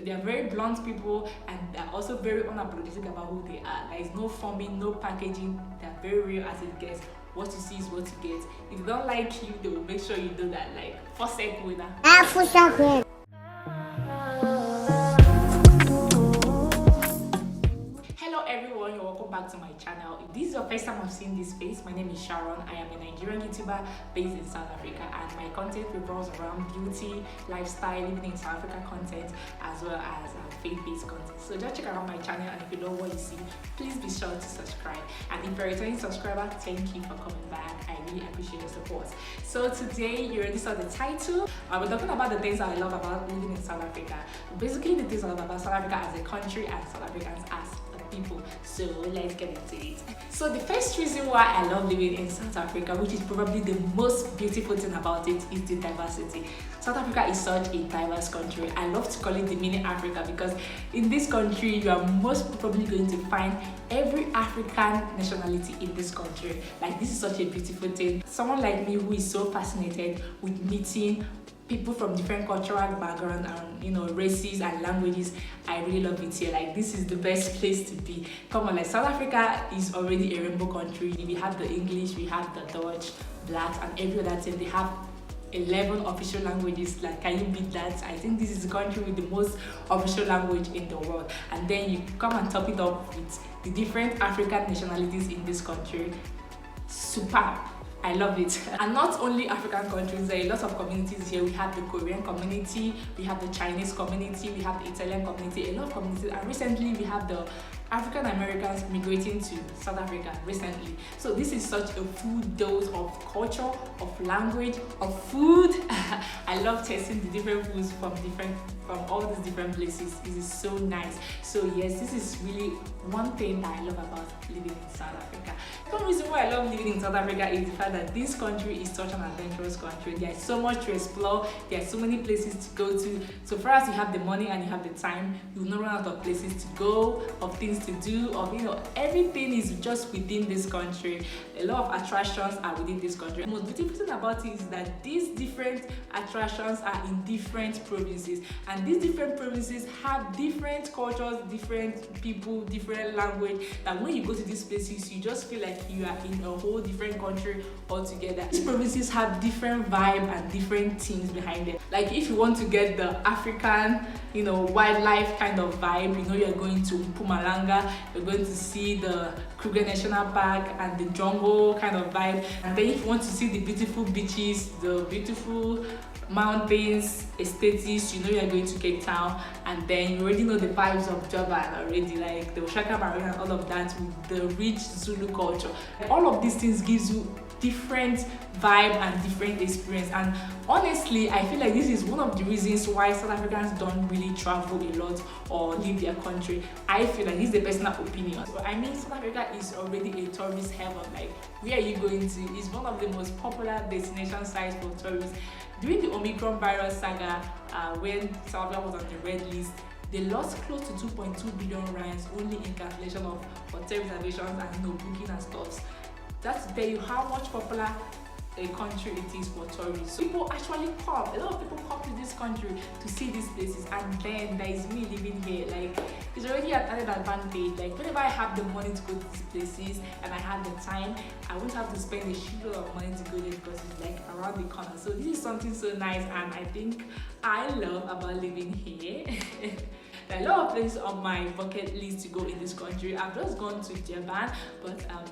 they are very blunt people, and they're also very unapologetic about who they are. There is no forming, no packaging. They're very real as it gets. What you see is what you get. If they don't like you, they will make sure you do that, like forsake winner. Hello everyone, you're welcome back to my channel. If this is your first time I've seen this face, my name is Sharon. I am a Nigerian YouTuber based in South Africa, and my content revolves around beauty, lifestyle, living in South Africa content, as well as faith-based content. So just check out my channel, and if you know what you see, please be sure to subscribe. And if you're a returning subscriber, thank you for coming back. I really appreciate your support. So today, you already saw the title. We're talking about the things that I love about living in South Africa. Basically, the things I love about South Africa as a country and South Africans as people. So let's get into it. So the first reason why I love living in South Africa, which is probably the most beautiful thing about it, is the diversity. South Africa is such a diverse country. I love to call it the mini Africa, because in this country you are most probably going to find every African nationality in this country. Like, this is such a beautiful thing. Someone like me who is so fascinated with meeting people from different cultural backgrounds and races and languages, I really love it here. Like, this is the best place to be. Come on, like, South Africa is already a rainbow country. We have the English, we have the Dutch, blacks, and every other thing. They have 11 official languages. Like, can you beat that? I think this is the country with the most official language in the world. And then you come and top it up with the different African nationalities in this country. Superb. I love it. And not only African countries, there are a lot of communities here. We have the Korean community, we have the Chinese community, we have the Italian community, a lot of communities. And recently we have the African Americans migrating to South Africa recently. So this is such a full dose of culture, of language, of food. I love tasting the different foods from all these different places. This is so nice. So yes, this is really one thing that I love about living in South Africa. One reason why I love living in South Africa is the fact that this country is such an adventurous country. There's so much to explore. There are so many places to go to. So far as you have the money and you have the time, you will not run out of places to go, of things to do, everything is just within this country. A lot of attractions are within this country. The most beautiful thing about it is that these different attractions are in different provinces, and these different provinces have different cultures, different people, different language, that when you go to these places you just feel like you are in a whole different country altogether. These provinces have different vibe and different things behind it. Like, if you want to get the African wildlife kind of vibe, you're going to Mpumalanga, you're going to see the Kruger National Park and the jungle kind of vibe. And then if you want to see the beautiful beaches, the beautiful mountains, estates, you're going to Cape Town. And then you already know the vibes of Durban already, like the Oshaka Marine and all of that, with the rich Zulu culture. All of these things gives you different vibe and different experience. And honestly, I feel like this is one of the reasons why South Africans don't really travel a lot or leave their country. I feel like this is a personal opinion. So I mean, South Africa is already a tourist heaven. Like, where are you going to? It's one of the most popular destination sites for tourists. During the Omicron virus saga, when South Africa was on the red list, they lost close to 2.2 billion rands only in cancellation of hotel reservations and booking and stuff. That's to tell you how much popular a country it is for tourists. People actually come. A lot of people come to this country to see these places, and then there is me living here. Like, it's already an added advantage. Like, whenever I have the money to go to these places and I have the time, I won't have to spend a shitload of money to go there, because it's like around the corner. So this is something so nice, and I think I love about living here. There are a lot of places on my bucket list to go in this country. I've just gone to Japan,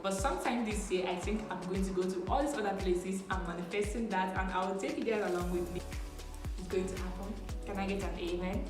but sometime this year I think I'm going to go to all these other places. I'm manifesting that, and I will take you guys along with me. It's going to happen. Can I get an amen?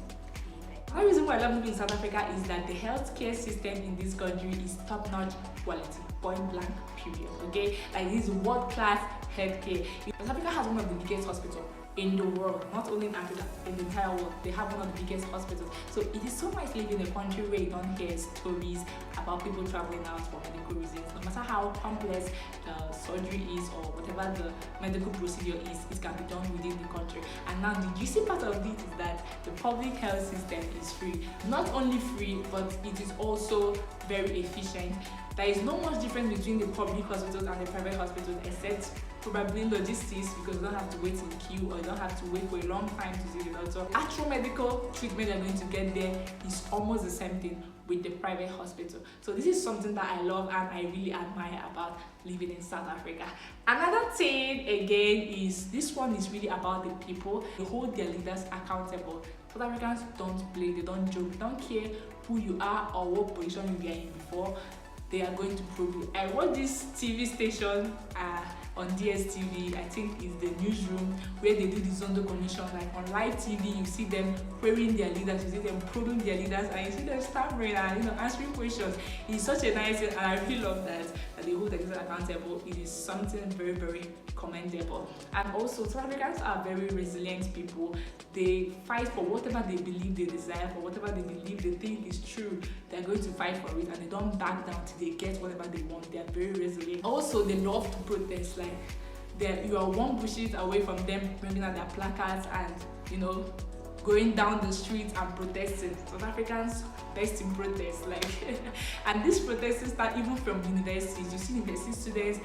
Another reason why I love living in South Africa is that the healthcare system in this country is top-notch quality, point blank, period. Okay, like, this is world-class healthcare. South Africa has one of the biggest hospitals in the world, not only in Africa, in the entire world. They have one of the biggest hospitals. So it is so nice living in a country where you don't hear stories about people traveling out for medical reasons. No matter how complex the surgery is or whatever the medical procedure is, it can be done within the country. And now the juicy part of it is that the public health system is free. Not only free, but it is also very efficient. There is no much difference between the public hospitals and the private hospitals, except probably logistics, because you don't have to wait in queue or you don't have to wait for a long time to see the doctor. Actual medical treatment you're going to get there is almost the same thing with the private hospital. So this is something that I love and I really admire about living in South Africa. Another thing again is, this one is really about the people. They hold their leaders accountable. South Africans don't play, they don't joke, they don't care who you are or what position you were in before. They are going to probe you. I watch this TV station on DSTV, I think it's the newsroom, where they do the Zondo commission. Like on live TV, you see them querying their leaders, you see them probing their leaders, and you see them stammering and answering questions. It's such a nice thing, and I really love that they hold their leaders accountable. It is something very, very commendable. And also, South Africans are very resilient people. They fight for whatever they believe they desire, for whatever they believe they think is true. They're going to fight for it, and they don't back down till they get whatever they want. They're very resilient. Also, they love to protest. Like, you are one bullshit away from them bringing out their placards and going down the street and protesting. South Africans best in protest, like and these protests start even from universities. You see university students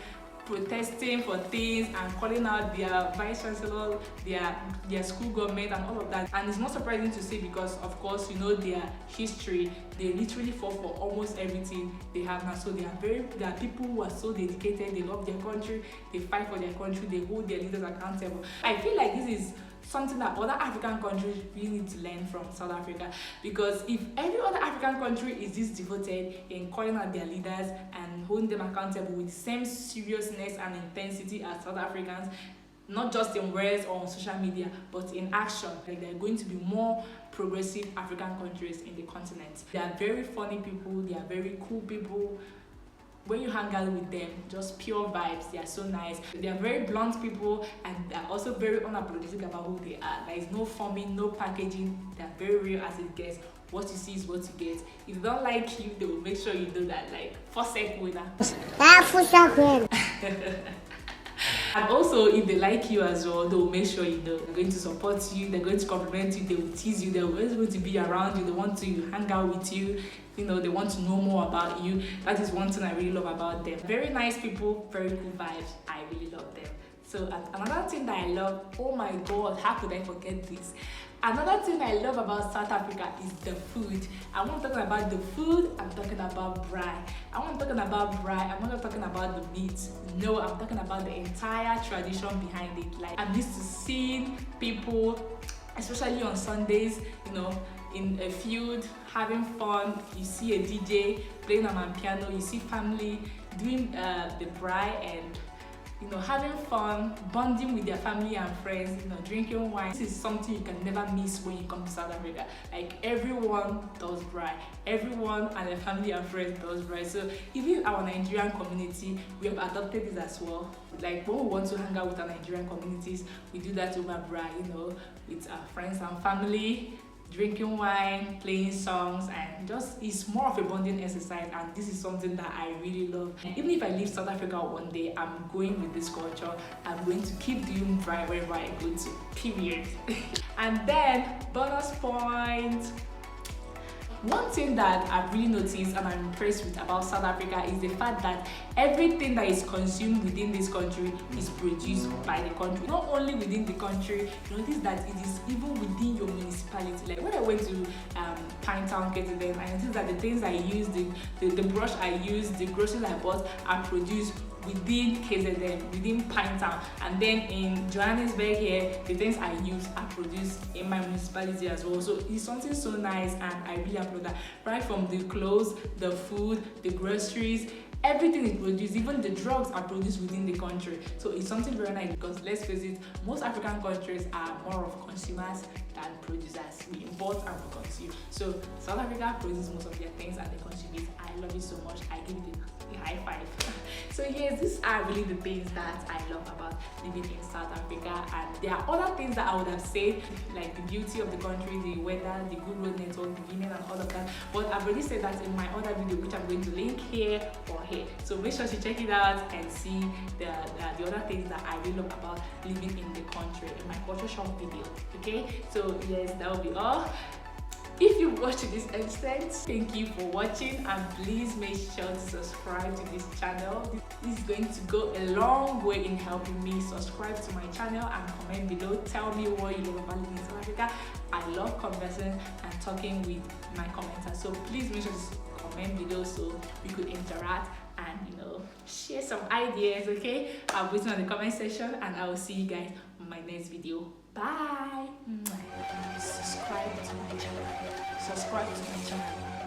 protesting for things and calling out their vice chancellor, their school government and all of that. And it's not surprising to see, because of course their history. They literally fought for almost everything they have now. So they are people who are so dedicated. They love their country, they fight for their country, they hold their leaders accountable. I feel like this is something that other African countries really need to learn from South Africa, because if every other African country is this devoted in calling out their leaders and holding them accountable with the same seriousness and intensity as South Africans, not just in words or on social media, but in action, like there are going to be more progressive African countries in the continent. They are very funny people, they are very cool people. When you hang out with them, just pure vibes. They are so nice. They are very blunt people, and they are also very unapologetic about who they are. There is no forming, no packaging. They are very real as it gets. What you see is what you get. If they don't like you, they will make sure you do that. Like, forsake winner. And also, if they like you as well, they will make sure you know. They're going to support you, they're going to compliment you, they will tease you, they're always going to be around you, they want to hang out with you, they want to know more about you. That is one thing I really love about them. Very nice people, very cool vibes. I really love them. So another thing that I love, oh my god, how could I forget this? Another thing I love about South Africa is the food. And when I'm talking about the food, I'm talking about braai. And when I'm talking about braai, I'm not talking about the meat. No, I'm talking about the entire tradition behind it. Like, I'm used to seeing people, especially on Sundays, in a field, having fun. You see a DJ playing a piano, you see family doing the braai and having fun, bonding with their family and friends, drinking wine. This is something you can never miss when you come to South Africa. Like, everyone does braai. Everyone and their family and friends does braai. So even our Nigerian community, we have adopted this as well. Like, when we want to hang out with our Nigerian communities, we do that over braai, with our friends and family, drinking wine, playing songs, and it's more of a bonding exercise. And this is something that I really love. And even if I leave South Africa one day, I'm going with this culture. I'm going to keep doing braai wherever I go to, period. And then bonus point. One thing that I've really noticed and I'm impressed with about South Africa is the fact that everything that is consumed within this country is produced by the country. Not only within the country, notice that it is even within your municipality. Like, when I went to Pinetown, KZN, I noticed that the things I used, the brush I used, the groceries I bought are produced within KZN, within Pinetown. And then in Johannesburg here, the things I use are produced in my municipality as well. So it's something so nice, and I really applaud that. Right from the clothes, the food, the groceries, everything is produced. Even the drugs are produced within the country. So it's something very nice, because let's face it, most African countries are more of consumers than producers. We import and we consume. So South Africa produces most of their things and they consume it. I love it so much. I give it a high five. So yes, these are really the things that I love about living in South Africa. And there are other things that I would have said, like the beauty of the country, the weather, the good road network, the union, and all of that. But I've already said that in my other video, which I'm going to link here or here. So make sure you check it out and see the other things that I really love about living in the country in my culture shock video. Okay, so yes, that will be all. If you watched to this extent, thank you for watching, and please make sure to subscribe to this channel. This is going to go a long way in helping me. Subscribe to my channel and comment below. Tell me what you love about living in South Africa. I love conversing and talking with my commenters, so please make sure to comment below so we could interact and share some ideas. Okay, I'm waiting on the comment section, and I will see you guys on my next video. Bye. Subscribe to my channel.